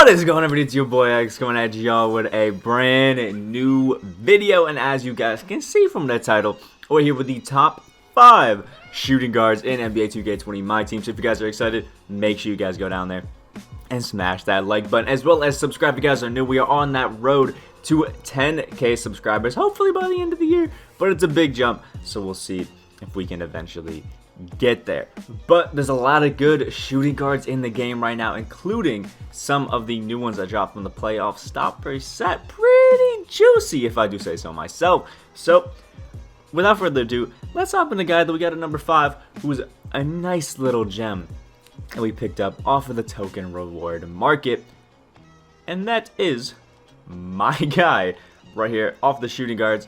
What is going on, everybody? It's your boy X coming at y'all with a brand new video, and as you guys can see from the title, we're here with the top 5 shooting guards in NBA 2K21 Myteam. So if you guys are excited, make sure you guys go down there and smash that like button, as well as subscribe if you guys are new. We are on that road to 10K subscribers, hopefully by the end of the year, but it's a big jump, so we'll see if we can eventually get there. But there's a lot of good shooting guards in the game right now, including some of the new ones that dropped from the playoff stopper set. Pretty juicy, if I do say so myself. So without further ado, let's hop in the guy that we got at number 5, who is a nice little gem that we picked up off of the token reward market, and that is my guy right here off the shooting guards,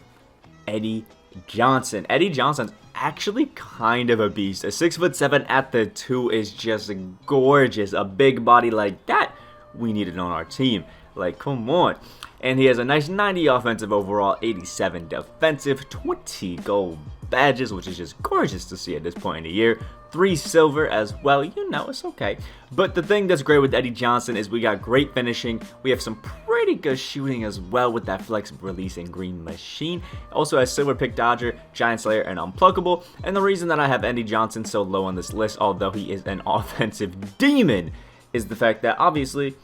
Eddie Johnson. Eddie Johnson's actually kind of a beast. A 6'7" at the 2 is just gorgeous. A big body like that, we need it on our team. Like, come on. And he has a nice 90 offensive overall, 87 defensive, 20 gold badges, which is just gorgeous to see at this point in the year. 3 silver as well, you know, it's okay. But the thing that's great with Eddie Johnson is we got great finishing. We have some pretty good shooting as well with that flex release and green machine. Also has silver pick dodger, giant slayer, and unpluckable. And the reason that I have Eddie Johnson so low on this list, although he is an offensive demon, is the fact that obviously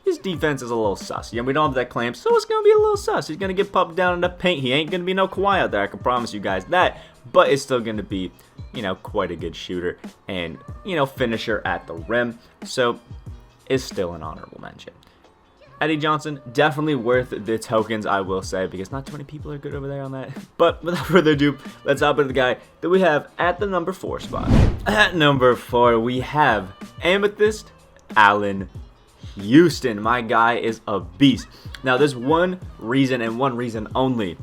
his defense is a little sus. Yeah, we don't have that clamp, so it's going to be a little sus. He's going to get popped down in the paint. He ain't going to be no Kawhi out there, I can promise you guys that. But it's still going to be, you know, quite a good shooter and, you know, finisher at the rim. So it's still an honorable mention. Eddie Johnson, definitely worth the tokens, I will say, because not too many people are good over there on that. But without further ado, let's hop into the guy that we have at the number 4 spot. At number 4, we have Amethyst Allen Houston. My guy is a beast. Now, there's one reason and one reason only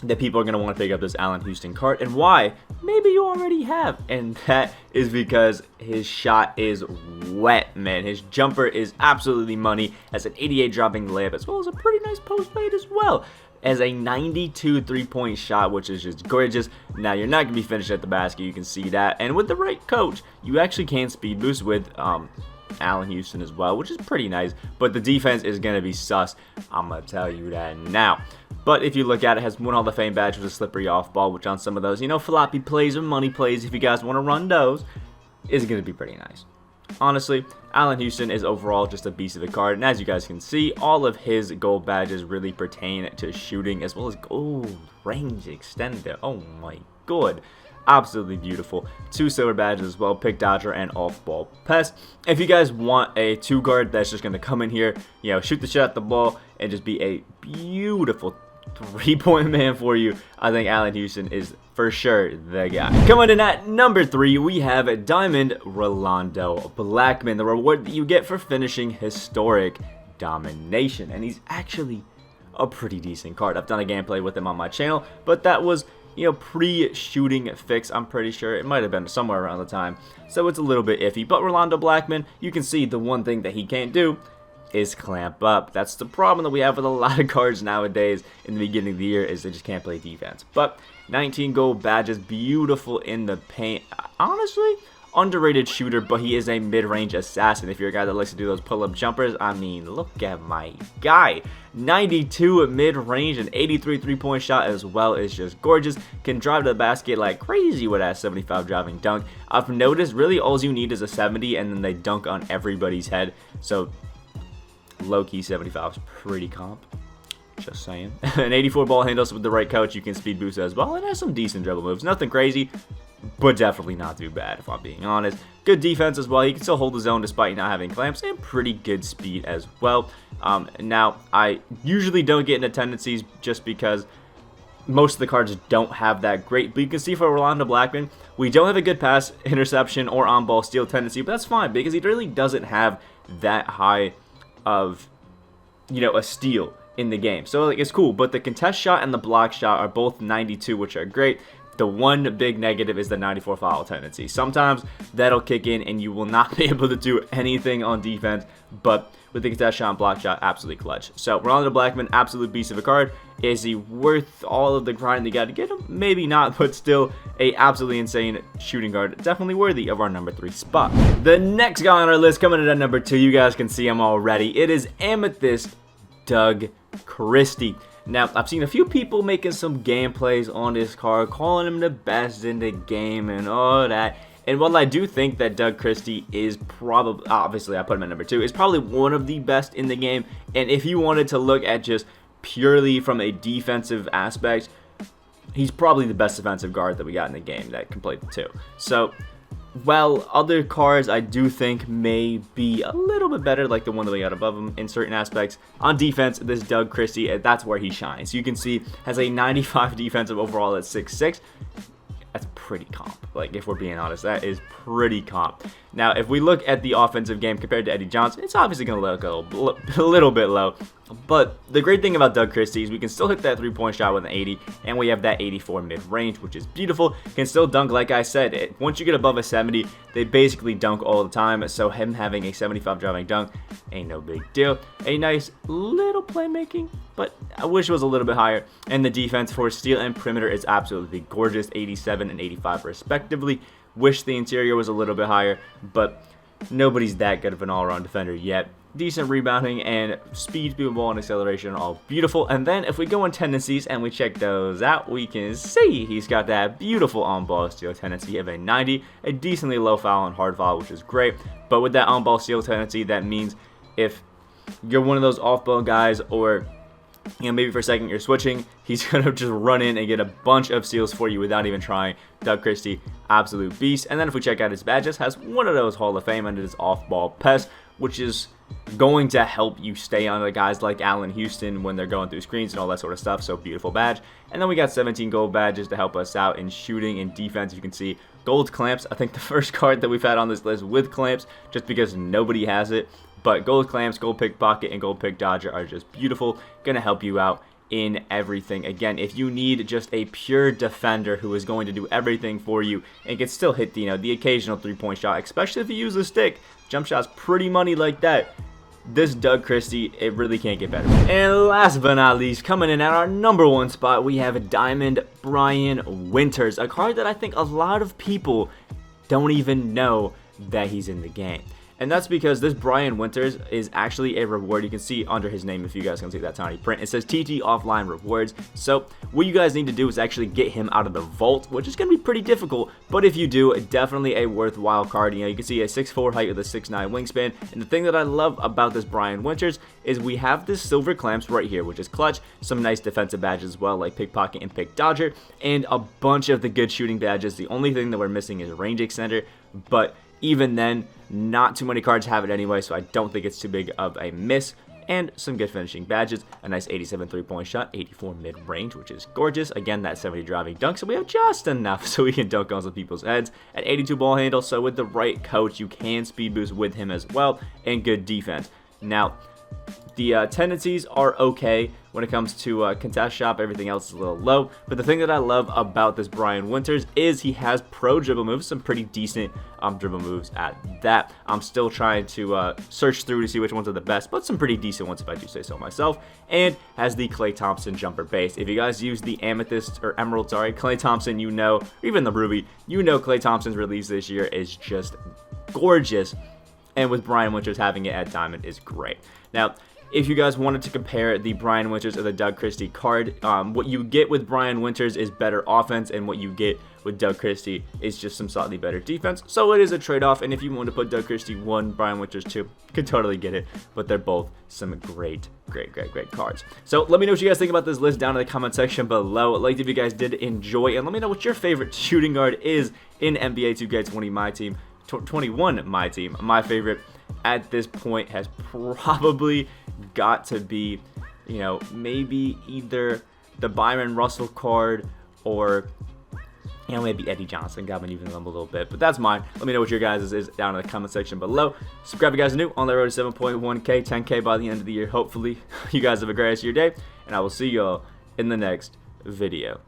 that people are going to want to pick up this Allen Houston card, and why maybe you already have, and that is because his shot is wet, man. His jumper is absolutely money, has an 88 dropping layup, as well as a pretty nice post fade as well, as a 92 3-point shot, which is just gorgeous. Now, you're not going to be finished at the basket, you can see that, and with the right coach, you actually can speed boost with Allen Houston as well, which is pretty nice, but the defense is going to be sus, I'm going to tell you that now. But if you look at it, has won Hall of Fame badge with a slippery off ball, which on some of those, you know, floppy plays or money plays, if you guys want to run those, is going to be pretty nice. Honestly, Allen Houston is overall just a beast of a card, and as you guys can see, all of his gold badges really pertain to shooting, as well as gold range extender. Oh my god. Absolutely beautiful. 2 silver badges as well, pick dodger and off-ball pest. If you guys want a 2 guard that's just going to come in here, you know, shoot the shot at the ball and just be a beautiful 3-point man for you, I think Allen Houston is for sure the guy. Coming in at number 3, we have Diamond Rolando Blackman, the reward that you get for finishing historic domination, and he's actually a pretty decent card. I've done a gameplay with him on my channel, but that was, you know, pre-shooting fix, I'm pretty sure. It might have been somewhere around the time, so it's a little bit iffy. But Rolando Blackman, you can see the one thing that he can't do is clamp up. That's the problem that we have with a lot of cards nowadays in the beginning of the year, is they just can't play defense. But 19 gold badges, beautiful in the paint. Honestly, underrated shooter, but he is a mid-range assassin. If you're a guy that likes to do those pull-up jumpers, I mean, look at my guy. 92 mid-range and 83 3-point shot as well is just gorgeous. Can drive to the basket like crazy with that 75 driving dunk. I've noticed really all you need is a 70 and then they dunk on everybody's head. So low-key 75 is pretty comp. Just saying. An 84 ball handles with the right coach. You can speed boost as well. And has some decent dribble moves. Nothing crazy, but definitely not too bad if I'm being honest. Good defense as well. He can still hold his own despite not having clamps, and pretty good speed as well. Now, I usually don't get into tendencies just because most of the cards don't have that great. But you can see for Rolando Blackman, we don't have a good pass, interception, or on-ball steal tendency, but that's fine because he really doesn't have that high of, you know, a steal in the game. So like, it's cool, but the contest shot and the block shot are both 92, which are great. The one big negative is the 94 foul tendency. Sometimes that'll kick in and you will not be able to do anything on defense, but with the contest shot and block shot, absolutely clutch. So Rolando Blackman, absolute beast of a card. Is he worth all of the grind you got to get him? Maybe not, but still a absolutely insane shooting guard. Definitely worthy of our number 3 spot. The next guy on our list coming in at number 2, you guys can see him already. It is Amethyst Doug Christie. Now, I've seen a few people making some gameplays on this card, calling him the best in the game and all that. And while I do think that Doug Christie is probably, obviously I put him at number 2, is probably one of the best in the game. And if you wanted to look at just purely from a defensive aspect, he's probably the best defensive guard that we got in the game that can play the 2. So, while other cards I do think may be a little bit better, like the one that we got above him in certain aspects, on defense, this Doug Christie, that's where he shines. You can see, has a 95 defensive overall at 6'6". That's pretty comp. Like, if we're being honest, that is pretty comp. Now, if we look at the offensive game compared to Eddie Johnson, it's obviously going to look a little bit low. But the great thing about Doug Christie is we can still hit that 3-point shot with an 80, and we have that 84 mid-range, which is beautiful. Can still dunk, like I said. Once you get above a 70, they basically dunk all the time, so him having a 75 driving dunk ain't no big deal. A nice little playmaking, but I wish it was a little bit higher. And the defense for steal and perimeter is absolutely gorgeous, 87 and 85 respectively. Wish the interior was a little bit higher, but nobody's that good of an all-around defender yet. Decent rebounding and speed, ball, and acceleration are all beautiful. And then if we go in tendencies and we check those out, we can see he's got that beautiful on-ball steal tendency of a 90, a decently low foul and hard foul, which is great. But with that on-ball steal tendency, that means if you're one of those off-ball guys, or maybe for a second you're switching, he's going to just run in and get a bunch of steals for you without even trying. Doug Christie, absolute beast. And then if we check out his badges, has one of those Hall of Fame under his off-ball pest, which is going to help you stay on the guys like Allen Houston when they're going through screens and all that sort of stuff. So beautiful badge. And then we got 17 gold badges to help us out in shooting and defense. You can see gold clamps. I think the first card that we've had on this list with clamps, just because nobody has it. But gold clamps, gold pickpocket, and gold pick dodger are just beautiful. Gonna help you out in everything. Again, if you need just a pure defender who is going to do everything for you and can still hit the occasional 3-point shot, especially if you use a stick, jump shots pretty money like that, this Doug Christie, it really can't get better. And last but not least, coming in at our number 1 spot, we have Diamond Brian Winters, a card that I think a lot of people don't even know that he's in the game. And that's because this Brian Winters is actually a reward. You can see under his name, if you guys can see that tiny print, it says TT offline rewards. So what you guys need to do is actually get him out of the vault, which is going to be pretty difficult. But if you do, definitely a worthwhile card. You can see a 6'4" height with a 6'9" wingspan. And the thing that I love about this Brian Winters is we have this silver clamps right here, which is clutch. Some nice defensive badges as well, like pickpocket and pick dodger, and a bunch of the good shooting badges. The only thing that we're missing is range extender, but even then, not too many cards have it anyway, so I don't think it's too big of a miss. And some good finishing badges, a nice 87 3-point shot, 84 mid-range, which is gorgeous. Again, that 70 driving dunk, so we have just enough so we can dunk on some people's heads. At 82 ball handle, so with the right coach, you can speed boost with him as well, and good defense. Now, the tendencies are okay when it comes to contest shop. Everything else is a little low. But the thing that I love about this Brian Winters is he has pro dribble moves, some pretty decent dribble moves at that. I'm still trying to search through to see which ones are the best, but some pretty decent ones if I do say so myself. And has the Klay Thompson jumper base. If you guys use the Amethyst, or Emerald, sorry, Klay Thompson, or even the Ruby, Klay Thompson's release this year is just gorgeous. And with Brian Winters having it at Diamond is great. Now, if you guys wanted to compare the Brian Winters or the Doug Christie card, what you get with Brian Winters is better offense, and what you get with Doug Christie is just some slightly better defense. So it is a trade-off, and if you want to put Doug Christie 1, Brian Winters 2, you could totally get it. But they're both some great cards. So let me know what you guys think about this list down in the comment section below. Like if you guys did enjoy, and let me know what your favorite shooting guard is in NBA 2K20 Myteam. 21 Myteam. My favorite at this point has probably got to be, maybe either the Byron Russell card or, maybe Eddie Johnson. Got me even them a little bit, but that's mine. Let me know what your guys' is down in the comment section below. Subscribe if you guys are new on the road to 7.1K, 10K by the end of the year. Hopefully, you guys have a great rest of your day, and I will see y'all in the next video.